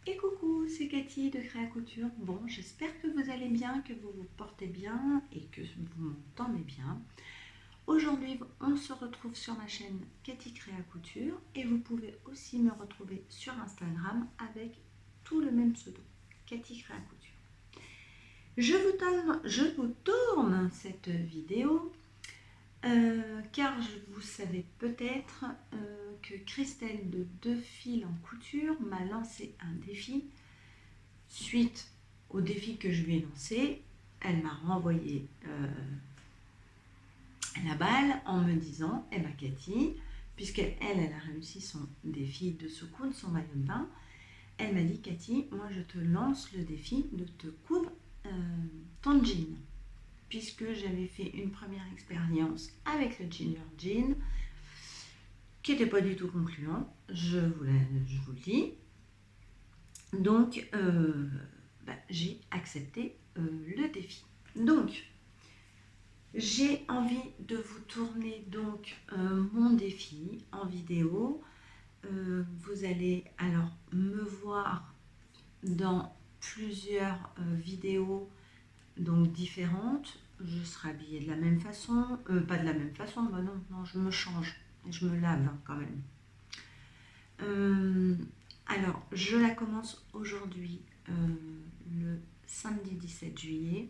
Et coucou, c'est Cathy de Créa Couture. Bon, j'espère que vous allez bien, que vous vous portez bien et que vous m'entendez bien. Aujourd'hui, on se retrouve sur ma chaîne Cathy Créa Couture et vous pouvez aussi me retrouver sur Instagram avec tout le même pseudo, Cathy Créa Couture. Je vous tourne cette vidéo car vous savez peut-être que Christelle de Deux Fils en Couture m'a lancé un défi. Suite au défi que je lui ai lancé, elle m'a renvoyé la balle en me disant, eh ben Cathy, puisqu'elle a réussi son défi de se coudre son maillot de bain, elle m'a dit, Cathy, moi je te lance le défi de te coudre ton jean, puisque j'avais fait une première expérience avec le Ginger Jean, qui n'était pas du tout concluant, je vous le dis. Donc, j'ai accepté le défi. Donc, j'ai envie de vous tourner donc mon défi en vidéo. Vous allez alors me voir dans plusieurs vidéos donc différentes. Je serai habillée de la même façon, pas de la même façon, bah non, je me change, je me lave quand même. Alors, je la commence aujourd'hui, le samedi 17 juillet.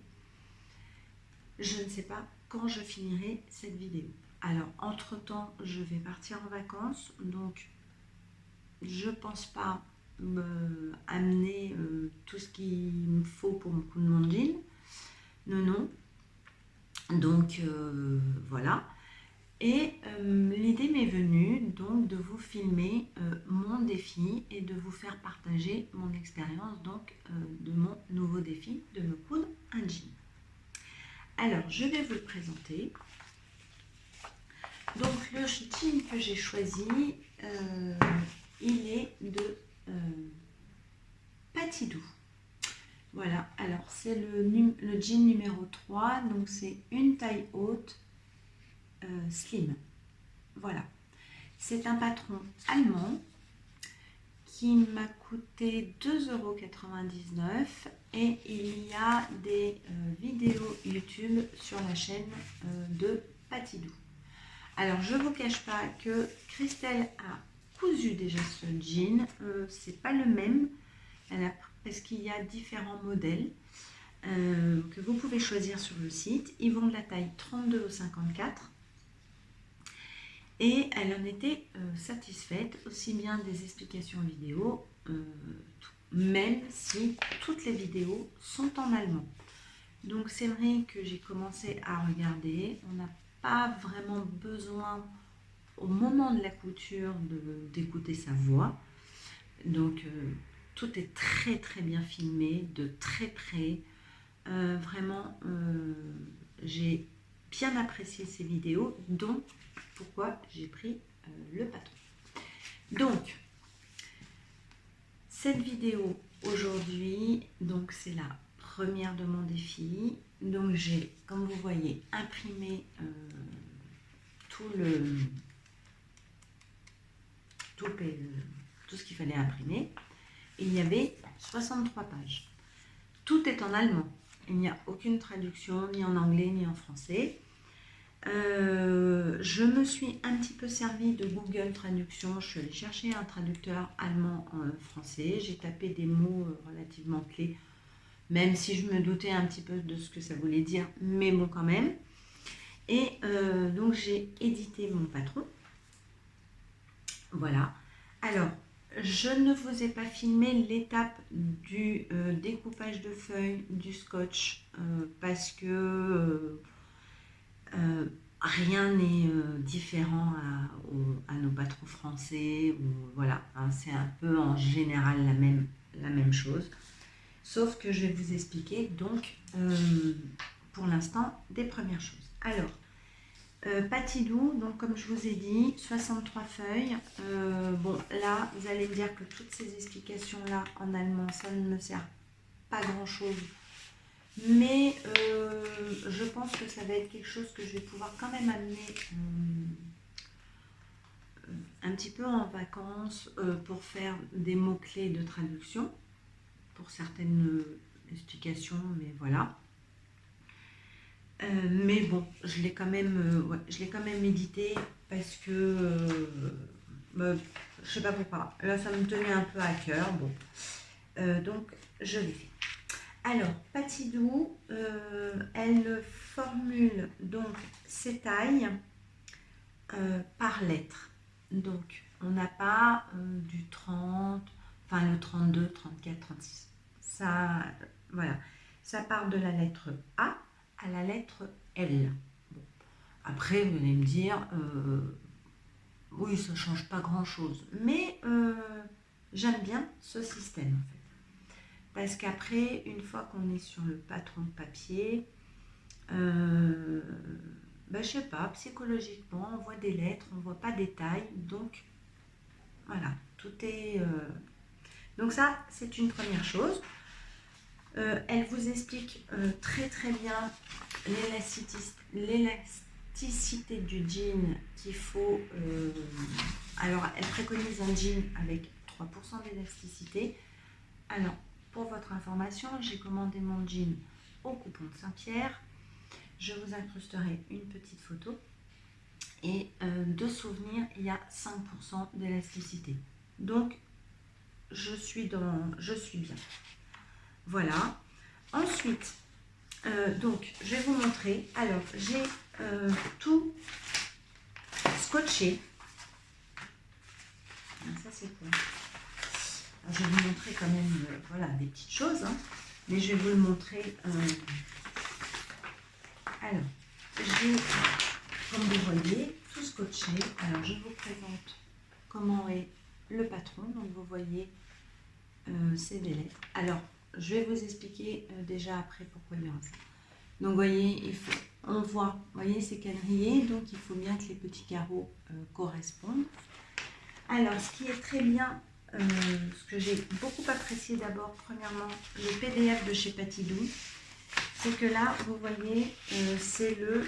Je ne sais pas quand je finirai cette vidéo. Alors, entre-temps, je vais partir en vacances, donc je ne pense pas me amener tout ce qu'il me faut pour me coudre mon jean. Non. Donc, voilà. Et l'idée m'est venue donc de vous filmer mon défi et de vous faire partager mon expérience donc de mon nouveau défi de me coudre un jean. Alors je vais vous le présenter. Donc le jean que j'ai choisi, il est de Patidou. Voilà, alors c'est le jean numéro 3, donc c'est une taille haute slim. Voilà, c'est un patron allemand qui m'a coûté 2,99 € et il y a des vidéos YouTube sur la chaîne de Patidou. Alors je ne vous cache pas que Christelle a cousu déjà ce jean, c'est pas le même, parce qu'il y a différents modèles que vous pouvez choisir sur le site. Ils vont de la taille 32 au 54. Et elle en était satisfaite, aussi bien des explications vidéo, même si toutes les vidéos sont en allemand. Donc c'est vrai que j'ai commencé à regarder, on n'a pas vraiment besoin au moment de la couture d'écouter sa voix. Donc tout est très très bien filmé, de très près. Vraiment, j'ai bien apprécié ces vidéos, donc pourquoi j'ai pris le patron. Donc, cette vidéo aujourd'hui, donc c'est la première de mon défi. Donc j'ai, comme vous voyez, imprimé tout ce qu'il fallait imprimer. Et il y avait 63 pages. Tout est en allemand. Il n'y a aucune traduction, ni en anglais, ni en français. Je me suis un petit peu servi de Google Traduction. Je suis allée chercher un traducteur allemand en français. J'ai tapé des mots relativement clés, même si je me doutais un petit peu de ce que ça voulait dire, mais bon quand même. Et donc j'ai édité mon patron. Voilà. Alors, je ne vous ai pas filmé l'étape du découpage de feuilles, du scotch, parce que rien n'est différent à nos patrons français. Voilà, hein, c'est un peu en général la même chose. Sauf que je vais vous expliquer donc pour l'instant des premières choses. Alors, Patidou, donc comme je vous ai dit, 63 feuilles. Bon, là, vous allez me dire que toutes ces explications-là en allemand, ça ne me sert pas grand-chose. Mais je pense que ça va être quelque chose que je vais pouvoir quand même amener un petit peu en vacances pour faire des mots-clés de traduction, pour certaines explications, mais voilà. Mais bon, je l'ai quand même, ouais, je l'ai quand même édité parce que, bah, je sais pas pourquoi. Là, ça me tenait un peu à cœur. Bon, donc je l'ai fait. Alors, Patidou, elle formule donc ses tailles par lettre. Donc, on n'a pas du 30, enfin le 32, 34, 36. Ça, voilà. Ça part de la lettre A à la lettre L. Bon. Après, vous allez me dire, oui, ça ne change pas grand-chose. Mais j'aime bien ce système, en fait. Parce qu'après, une fois qu'on est sur le patron de papier, ben, je sais pas, psychologiquement, on voit des lettres, on voit pas des tailles. Donc, voilà, tout est... Donc ça, c'est une première chose. Elle vous explique très très bien l'élasticité du jean qu'il faut. Alors, elle préconise un jean avec 3% d'élasticité. Alors, pour votre information, j'ai commandé mon jean au coupon de Saint-Pierre. Je vous incrusterai une petite photo. Et de souvenir, il y a 5% d'élasticité. Donc, je suis bien. Voilà. Ensuite, donc, je vais vous montrer. Alors, j'ai tout scotché. Ça, c'est quoi? Alors, je vais vous montrer quand même voilà, des petites choses. Hein, mais je vais vous le montrer. Alors, j'ai, comme vous voyez, tout scotché. Alors, je vous présente comment est le patron. Donc, vous voyez, c'est des lettres. Alors, je vais vous expliquer déjà après pourquoi il y aura ça. Donc, vous voyez, on voit, vous voyez, c'est quadrillé, donc il faut bien que les petits carreaux correspondent. Alors, ce qui est très bien, ce que j'ai beaucoup apprécié d'abord, premièrement, le PDF de chez Patidou, c'est que là, vous voyez, c'est le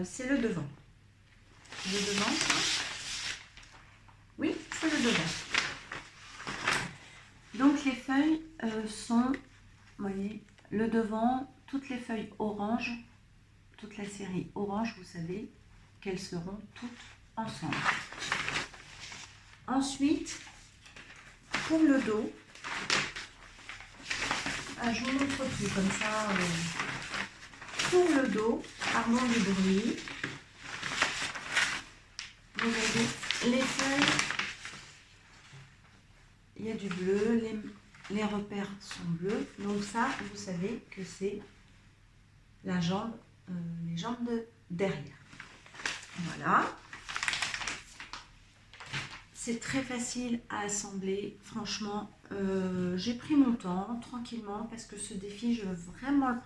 c'est le devant. Le devant, ça? Oui, c'est le devant. Donc, les feuilles sont, vous voyez, le devant, toutes les feuilles orange, toute la série orange, vous savez qu'elles seront toutes ensemble. Ensuite, pour le dos, je vous montre tout comme ça. Pour le dos, pardon du bruit, vous voyez les feuilles, il y a du bleu, les repères sont bleus, donc ça, vous savez que c'est la jambe, les jambes de derrière. Voilà. C'est très facile à assembler, franchement, j'ai pris mon temps, tranquillement, parce que ce défi, je veux vraiment le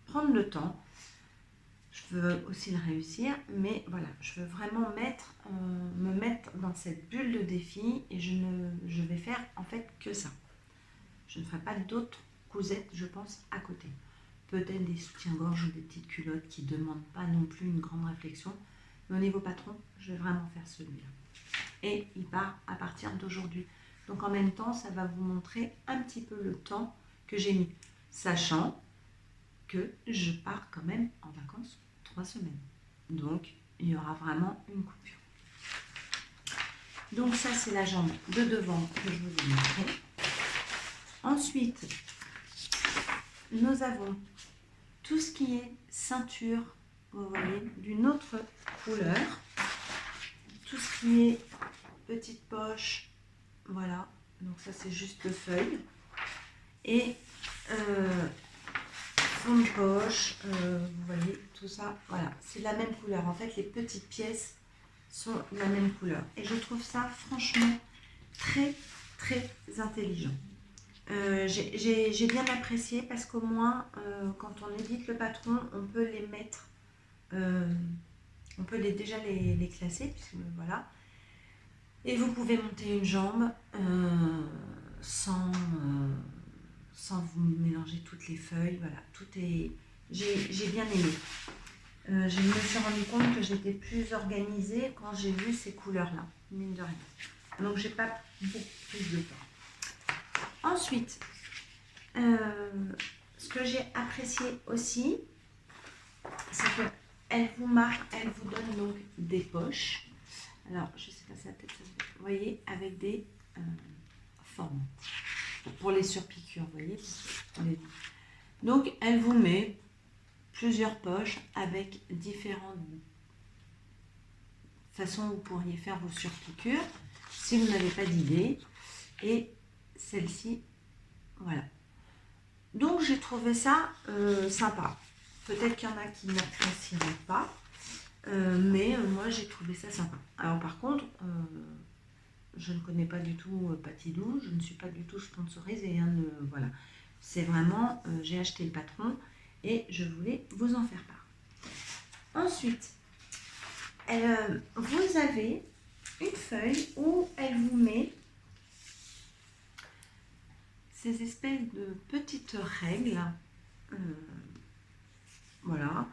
prendre le temps. Je veux aussi le réussir, mais voilà, je veux vraiment me mettre dans cette bulle de défi et je vais faire en fait que ça. Je ne ferai pas d'autres cousettes, je pense, à côté. Peut-être des soutiens-gorge ou des petites culottes qui ne demandent pas non plus une grande réflexion. Mais au niveau patron, je vais vraiment faire celui-là. Et il part à partir d'aujourd'hui. Donc en même temps, ça va vous montrer un petit peu le temps que j'ai mis, sachant que je pars quand même en vacances 3 semaines. Donc il y aura vraiment une coupure. Donc ça, c'est la jambe de devant que je vous ai montré. Ensuite, nous avons tout ce qui est ceinture, vous voyez, d'une autre couleur. Tout ce qui est petite poche, voilà, donc ça c'est juste le feuille. Et fond de poche, vous voyez, tout ça, voilà, c'est la même couleur. En fait, les petites pièces sont de la même couleur. Et je trouve ça franchement très, très intelligent. J'ai bien apprécié parce qu'au moins, quand on édite le patron, on peut les mettre, on peut déjà les classer, puisque voilà. Et vous pouvez monter une jambe sans vous mélanger toutes les feuilles. Voilà, tout est. J'ai bien aimé. Je me suis rendu compte que j'étais plus organisée quand j'ai vu ces couleurs-là, mine de rien. Donc, j'ai pas beaucoup plus de temps. Ensuite, ce que j'ai apprécié aussi, c'est qu'elle vous marque, elle vous donne donc des poches. Alors, je sais pas si la tête, vous voyez, avec des formes. Pour les surpiqûres, vous voyez. Donc, elle vous met plusieurs poches avec différentes façons où vous pourriez faire vos surpiqûres si vous n'avez pas d'idée. Et celle-ci, voilà. Donc, j'ai trouvé ça sympa. Peut-être qu'il y en a qui n'apprécieront pas, mais moi, j'ai trouvé ça sympa. Alors, par contre, je ne connais pas du tout Patidou, je ne suis pas du tout sponsorisée. Hein, voilà. C'est vraiment, j'ai acheté le patron et je voulais vous en faire part. Ensuite, vous avez une feuille où elle vous met ces espèces de petites règles. Voilà.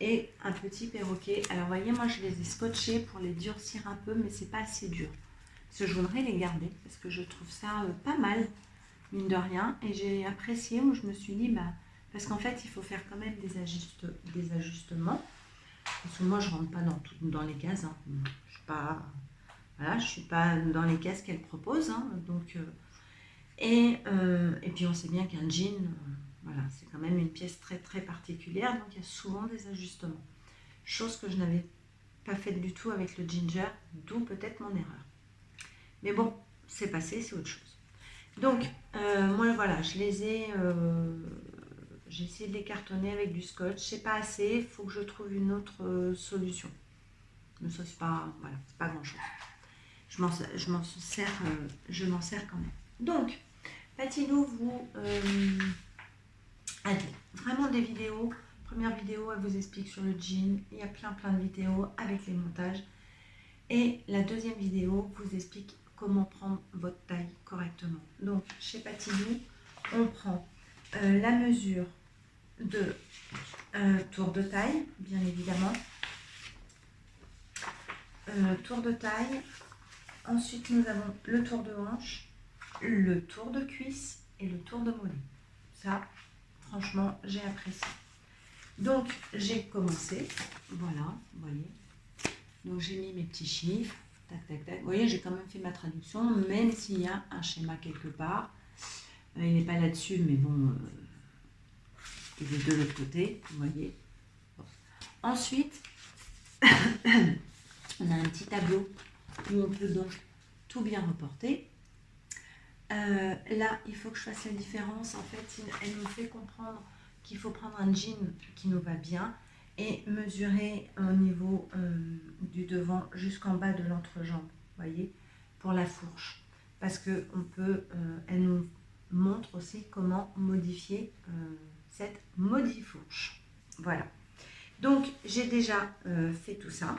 Et un petit perroquet. Alors, vous voyez, moi, je les ai scotchés pour les durcir un peu, mais c'est pas assez dur. Parce que je voudrais les garder, parce que je trouve ça pas mal, mine de rien. Et j'ai apprécié, où je me suis dit, bah, parce qu'en fait, il faut faire quand même des ajustements. Parce que moi, je rentre pas dans les cases. Hein. Je suis pas, voilà, je suis pas dans les cases qu'elle propose. Hein. Donc, et puis, on sait bien qu'un jean, voilà, c'est quand même une pièce très, très particulière. Donc, il y a souvent des ajustements. Chose que je n'avais pas faite du tout avec le ginger, d'où peut-être mon erreur. Mais bon, c'est passé, c'est autre chose. Donc, moi, voilà, j'ai essayé de les cartonner avec du scotch. C'est pas assez, il faut que je trouve une autre solution. Mais ça, c'est pas, voilà, c'est pas grand-chose. Je m'en sers quand même. Donc, Patidou vous a vraiment des vidéos. Première vidéo, elle vous explique sur le jean. Il y a plein de vidéos avec les montages. Et la deuxième vidéo vous explique comment prendre votre taille correctement. Donc, chez Patidou, on prend la mesure de tour de taille, bien évidemment. Tour de taille. Ensuite, nous avons le tour de hanche, le tour de cuisse et le tour de mollet. Ça, franchement, j'ai apprécié. Donc, j'ai commencé. Voilà, vous voyez. Donc, j'ai mis mes petits chiffres. Tac, tac, tac. Vous voyez, j'ai quand même fait ma traduction, même s'il y a un schéma quelque part. Il n'est pas là-dessus, mais bon, il est de l'autre côté, vous voyez. Bon. Ensuite, on a un petit tableau où on peut donc tout bien reporter. Là, il faut que je fasse la différence. En fait, elle nous fait comprendre qu'il faut prendre un jean qui nous va bien et mesurer au niveau du devant jusqu'en bas de l'entrejambe, voyez, pour la fourche. Parce que elle nous montre aussi comment modifier cette modi-fourche. Voilà. Donc, j'ai déjà fait tout ça.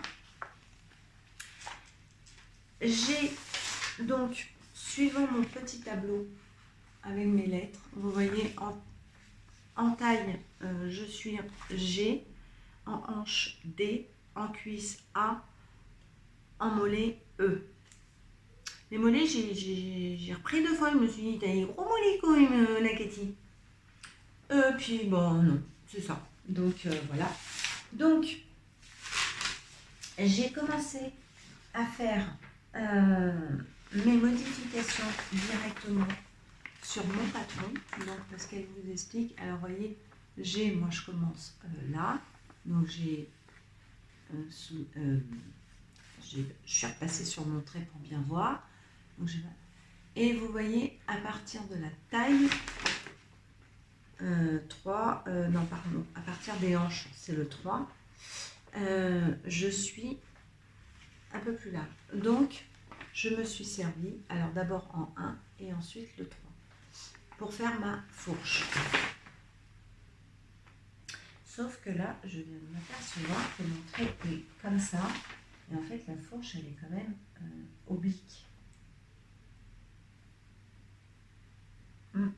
J'ai donc, suivant mon petit tableau avec mes lettres, vous voyez, en taille, je suis G, en hanche D, en cuisse A, en mollet E. Les mollets, j'ai repris 2 fois, je me suis dit, t'as des gros mollets quand même, la Cathy. Puis bon, non, c'est ça. Donc voilà. Donc, j'ai commencé à faire mes modifications directement sur mon patron, donc parce qu'elle vous explique. Alors voyez, moi je commence là, donc je suis repassée sur mon trait pour bien voir. Donc, et vous voyez, à partir de la taille 3, non pardon, à partir des hanches, c'est le 3, je suis un peu plus large. Donc, je me suis servi, alors d'abord en 1 et ensuite le 3, pour faire ma fourche. Sauf que là, je viens de m'apercevoir que mon trait est comme ça. Et en fait, la fourche, elle est quand même oblique. Ben,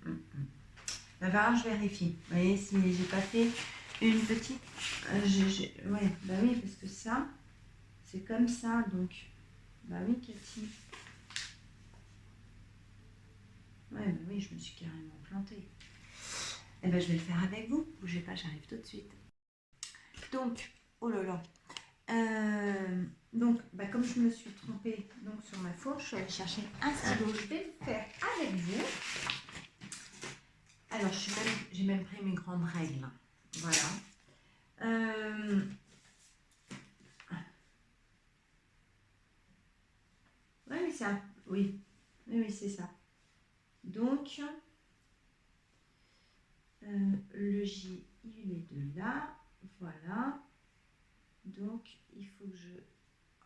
je vérifie. Vous voyez, si j'ai pas fait une petite... ouais, bah oui, parce que ça, c'est comme ça, donc... Bah oui, Cathy. Ouais, bah oui, je me suis carrément plantée. Eh ben, je vais le faire avec vous. Bougez pas, j'arrive tout de suite. Donc, oh là là. Donc, bah, comme je me suis trompée donc, sur ma fourche, je suis allée chercher un stylo. Je vais le faire avec vous. Alors, j'ai même pris mes grandes règles. Voilà. Ouais, mais ça. Oui. Oui, c'est ça. Donc, le J, il est de là. Voilà. Donc, il faut que je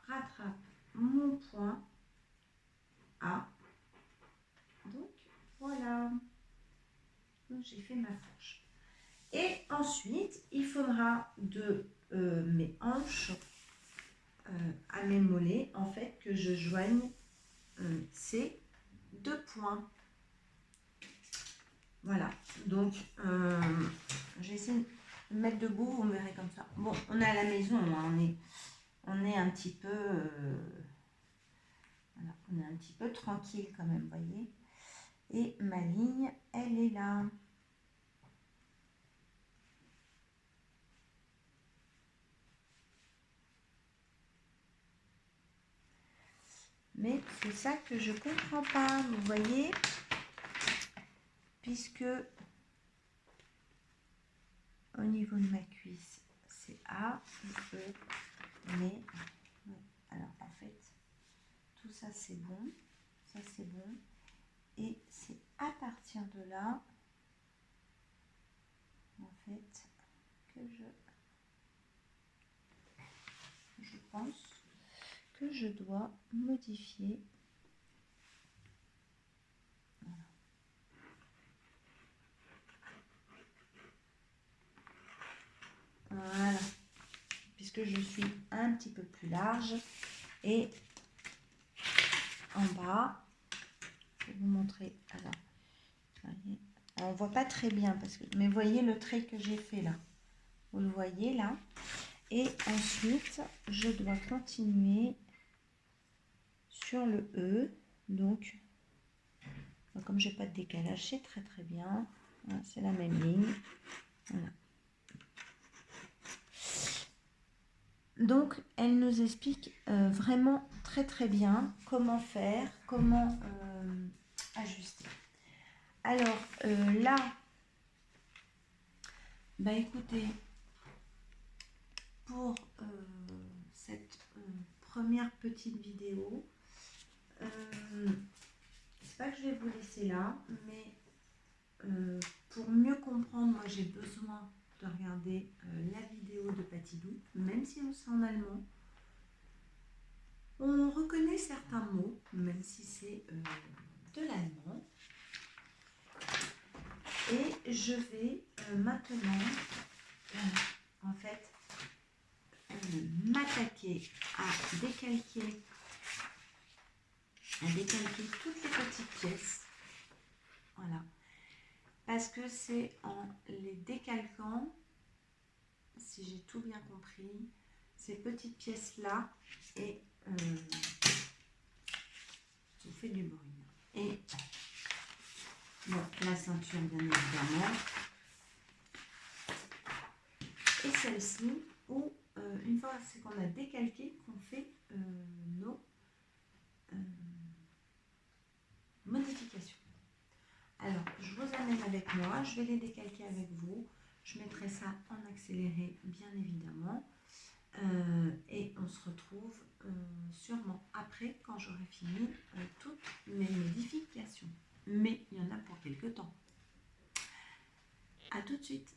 rattrape mon point A. Donc, voilà. Donc, j'ai fait ma fourche. Et ensuite, il faudra de mes hanches à mes mollets, en fait, que je joigne ces deux points. Voilà. Donc, je vais essayer de me mettre debout, vous me verrez comme ça. Bon, on est à la maison, hein, on est un petit peu... voilà, on est un petit peu tranquille quand même, vous voyez. Et ma ligne, elle est là. Mais c'est ça que je comprends pas, vous voyez, puisque au niveau de ma cuisse, c'est A, E, mais ouais, alors en fait, tout ça c'est bon, ça c'est bon, et c'est à partir de là, en fait, que je pense que je dois modifier. Voilà, puisque je suis un petit peu plus large et en bas, je vais vous montrer. Alors, voyez, on voit pas très bien parce que, mais voyez le trait que j'ai fait là. Vous le voyez là. Et ensuite, je dois continuer sur le E. Donc, comme j'ai pas de décalage, c'est très très bien. Voilà, c'est la même ligne. Voilà. Donc, elle nous explique vraiment très très bien comment faire, comment ajuster. Alors là, bah écoutez, pour cette première petite vidéo, c'est pas que je vais vous laisser là, mais pour mieux comprendre, moi j'ai besoin de regarder la vidéo de Patidou, même si c'est en allemand. On reconnaît certains mots, même si c'est de l'allemand. Et je vais maintenant, en fait, m'attaquer à décalquer toutes les petites pièces. Voilà. Parce que c'est en les décalquant, si j'ai tout bien compris, ces petites pièces-là, et ça fait du bruit. Et bon, la ceinture, bien évidemment. Et celle-ci, où une fois c'est qu'on a décalqué, qu'on fait nos modifications. Alors, je vous amène avec moi, je vais les décalquer avec vous. Je mettrai ça en accéléré, bien évidemment. Et on se retrouve sûrement après, quand j'aurai fini toutes mes modifications. Mais il y en a pour quelques temps. À tout de suite.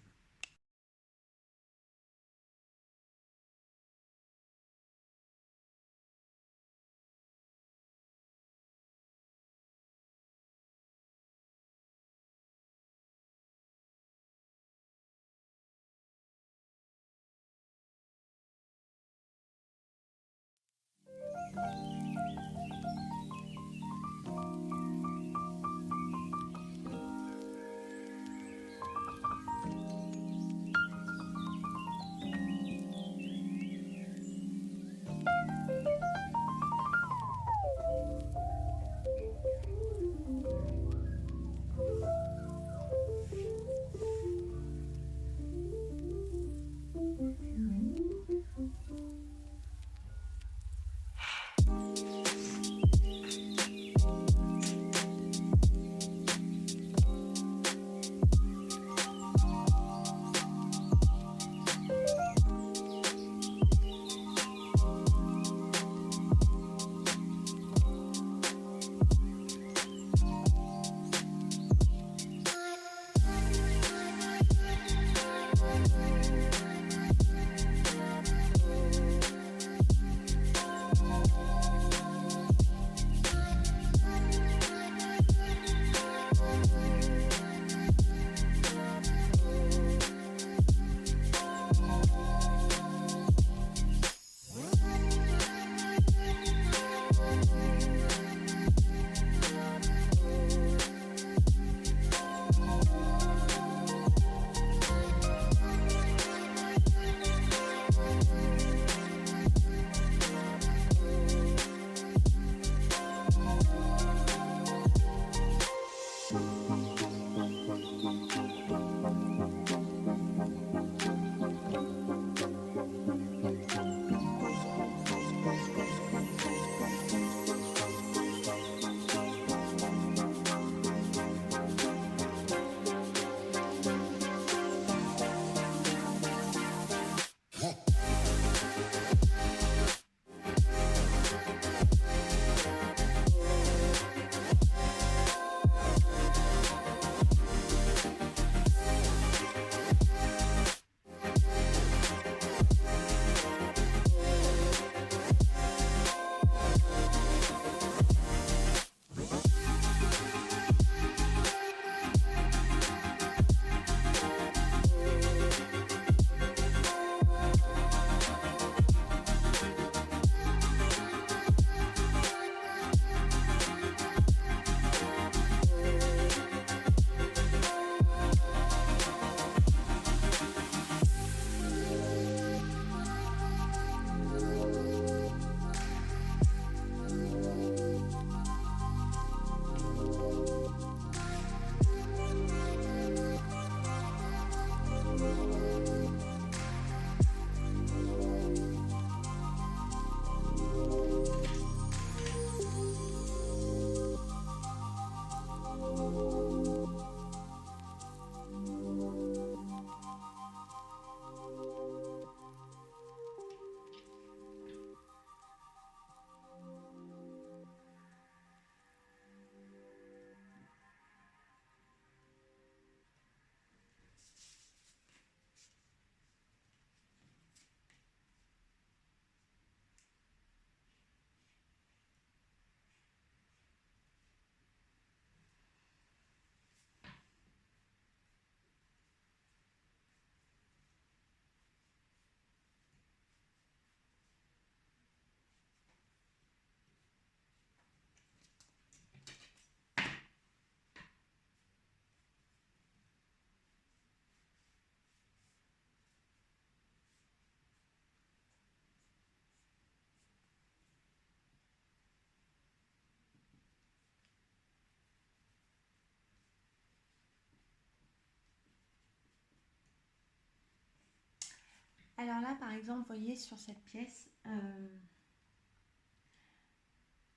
Alors là, par exemple, vous voyez sur cette pièce,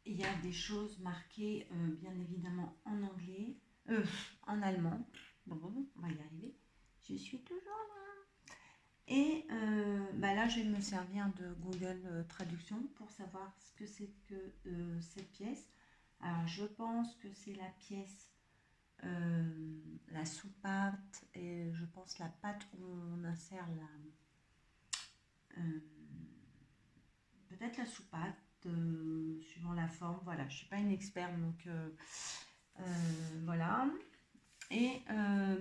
il y a des choses marquées, bien évidemment, en anglais, en allemand. Bon, on va y arriver. Je suis toujours là. Et bah là, je vais me servir de Google Traduction pour savoir ce que c'est que cette pièce. Alors, je pense que c'est la pièce, la soupape, et je pense la pâte où on insère peut-être la soupape, suivant la forme. Voilà, je ne suis pas une experte, donc voilà. Et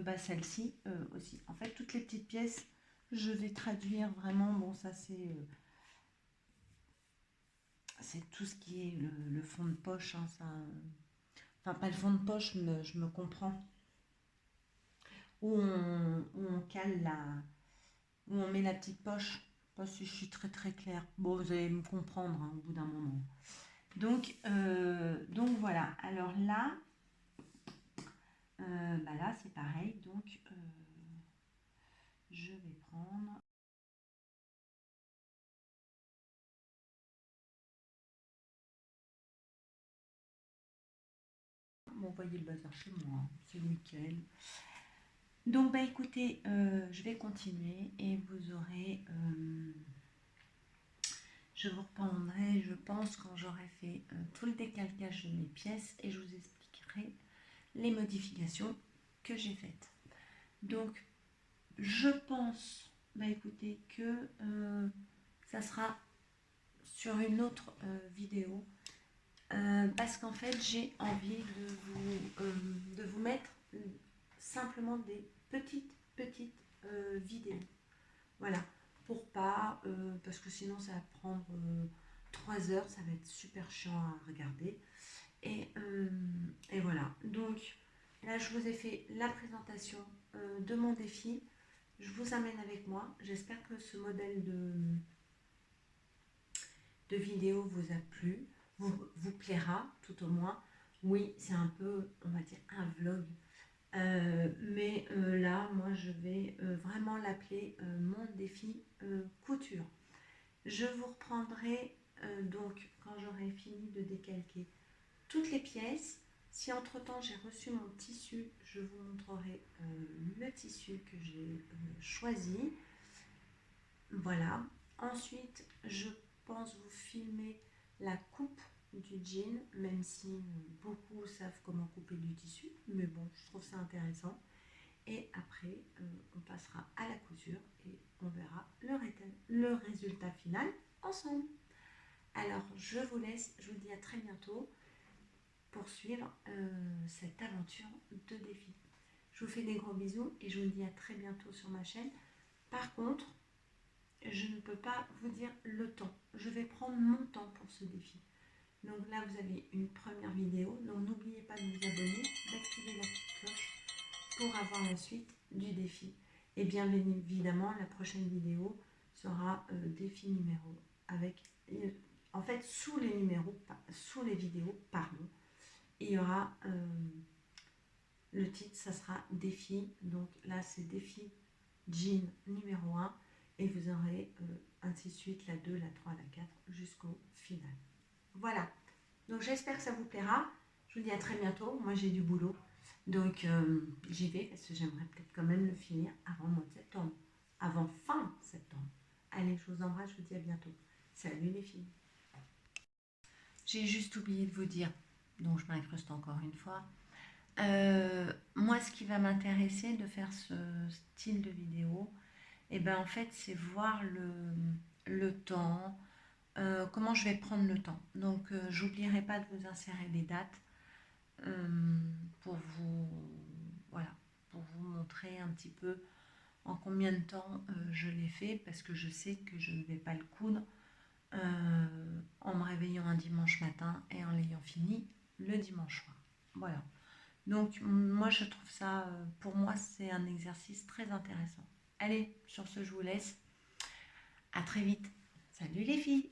bah, celle-ci aussi. En fait, toutes les petites pièces, je vais traduire vraiment. Bon, ça c'est tout ce qui est le fond de poche. Hein, ça, enfin, pas le fond de poche, mais je me comprends. Où on cale où on met la petite poche. Pas si je suis très très claire. Bon, vous allez me comprendre hein, au bout d'un moment. Donc voilà. Alors là, bah là c'est pareil. Donc je vais prendre. Bon, vous voyez le bazar chez moi, hein, c'est nickel. Donc, bah écoutez, je vais continuer et vous aurez. Je vous reprendrai, je pense, quand j'aurai fait tout le décalcage de mes pièces et je vous expliquerai les modifications que j'ai faites. Donc, je pense, bah écoutez, que ça sera sur une autre vidéo. Parce qu'en fait, j'ai envie de vous mettre simplement des petites vidéos. Voilà, pour pas, parce que sinon ça va prendre 3 heures, ça va être super chiant à regarder. Et voilà, donc là je vous ai fait la présentation de mon défi. Je vous amène avec moi. J'espère que ce modèle de vidéo vous a plu, vous plaira tout au moins. Oui, c'est un peu, on va dire, un vlog. Mais là, moi, je vais vraiment l'appeler mon défi couture. Je vous reprendrai donc quand j'aurai fini de décalquer toutes les pièces. Si entre-temps j'ai reçu mon tissu, je vous montrerai le tissu que j'ai choisi. Voilà. Ensuite, je pense vous filmer la coupe du jean, même si beaucoup savent comment couper du tissu, mais bon, je trouve ça intéressant. Et après, on passera à la couture et on verra le résultat final ensemble. Alors, je vous laisse, je vous dis à très bientôt pour suivre cette aventure de défi. Je vous fais des gros bisous et je vous dis à très bientôt sur ma chaîne. Par contre, je ne peux pas vous dire le temps. Je vais prendre mon temps pour ce défi. Donc là, vous avez une première vidéo. Donc n'oubliez pas de vous abonner, d'activer la petite cloche pour avoir la suite du défi. Et bien évidemment, la prochaine vidéo sera défi numéro avec, en fait, sous les vidéos, pardon, il y aura le titre, ça sera défi. Donc là, c'est défi jean numéro 1 et vous aurez ainsi de suite la 2, la 3, la 4 jusqu'au final. Voilà. Donc j'espère que ça vous plaira. Je vous dis à très bientôt. Moi j'ai du boulot. Donc j'y vais parce que j'aimerais peut-être quand même le finir avant le mois de septembre. Avant fin septembre. Allez, je vous embrasse, je vous dis à bientôt. Salut les filles. J'ai juste oublié de vous dire, donc je m'incruste encore une fois. Moi ce qui va m'intéresser de faire ce style de vidéo, et ben en fait c'est voir le temps, comment je vais prendre le temps. Donc j'oublierai pas de vous insérer des dates pour vous, voilà, pour vous montrer un petit peu en combien de temps je l'ai fait, parce que je sais que je ne vais pas le coudre en me réveillant un dimanche matin et en l'ayant fini le dimanche soir. Voilà. Donc moi je trouve ça, pour moi c'est un exercice très intéressant. Allez, sur ce je vous laisse. À très vite. Salut les filles.